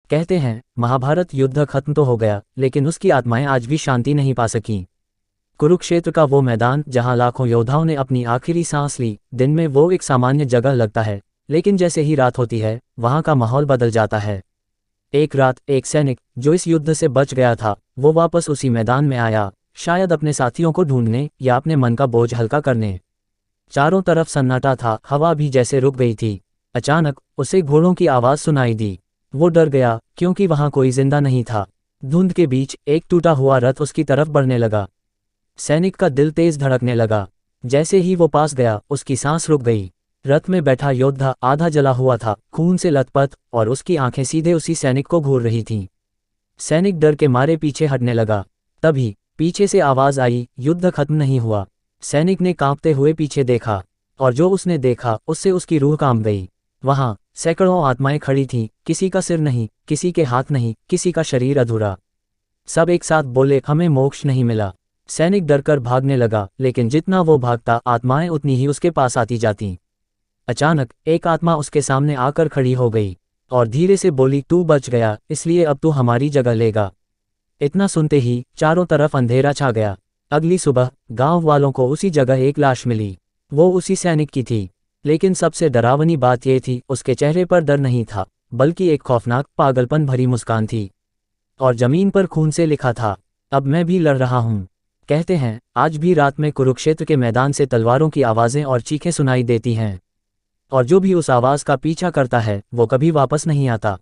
कहते हैं महाभारत युद्ध खत्म तो हो गया, लेकिन उसकी आत्माएं आज भी शांति नहीं पा सकीं। कुरुक्षेत्र का वो मैदान जहां लाखों योद्धाओं ने अपनी आखिरी सांस ली, दिन में वो एक सामान्य जगह लगता है, लेकिन जैसे ही रात होती है वहां का माहौल बदल जाता है। एक रात एक सैनिक जो इस युद्ध से बच गया था, वो वापस उसी मैदान में आया, शायद अपने साथियों को ढूंढने या अपने मन का बोझ हल्का करने। चारों तरफ सन्नाटा था, हवा भी जैसे रुक गई थी। अचानक उसे घोड़ों की आवाज सुनाई दी। वो डर गया क्योंकि वहां कोई जिंदा नहीं था। धुंध के बीच एक टूटा हुआ रथ उसकी तरफ बढ़ने लगा। सैनिक का दिल तेज धड़कने लगा। जैसे ही वो पास गया उसकी सांस रुक गई। रथ में बैठा योद्धा आधा जला हुआ था, खून से लथपथ, और उसकी आंखें सीधे उसी सैनिक को घूर रही थीं। सैनिक डर के मारे पीछे हटने लगा। तभी पीछे से आवाज आई, युद्ध खत्म नहीं हुआ। सैनिक ने कांपते हुए पीछे देखा, और जो उसने देखा उससे उसकी रूह कांप गई। वहां सैकड़ों आत्माएं खड़ी थीं, किसी का सिर नहीं, किसी के हाथ नहीं, किसी का शरीर अधूरा। सब एक साथ बोले, हमें मोक्ष नहीं मिला। सैनिक डरकर भागने लगा, लेकिन जितना वो भागता आत्माएं उतनी ही उसके पास आती जाती। अचानक एक आत्मा उसके सामने आकर खड़ी हो गई और धीरे से बोली, तू बच गया, इसलिए अब तू हमारी जगह लेगा। इतना सुनते ही चारों तरफ अंधेरा छा गया। अगली सुबह गांव वालों को उसी जगह एक लाश मिली। वो उसी सैनिक की थी, लेकिन सबसे डरावनी बात यह थी, उसके चेहरे पर डर नहीं था, बल्कि एक खौफनाक पागलपन भरी मुस्कान थी। और जमीन पर खून से लिखा था, अब मैं भी लड़ रहा हूं। कहते हैं आज भी रात में कुरुक्षेत्र के मैदान से तलवारों की आवाजें और चीखें सुनाई देती हैं, और जो भी उस आवाज का पीछा करता है वो कभी वापस नहीं आता।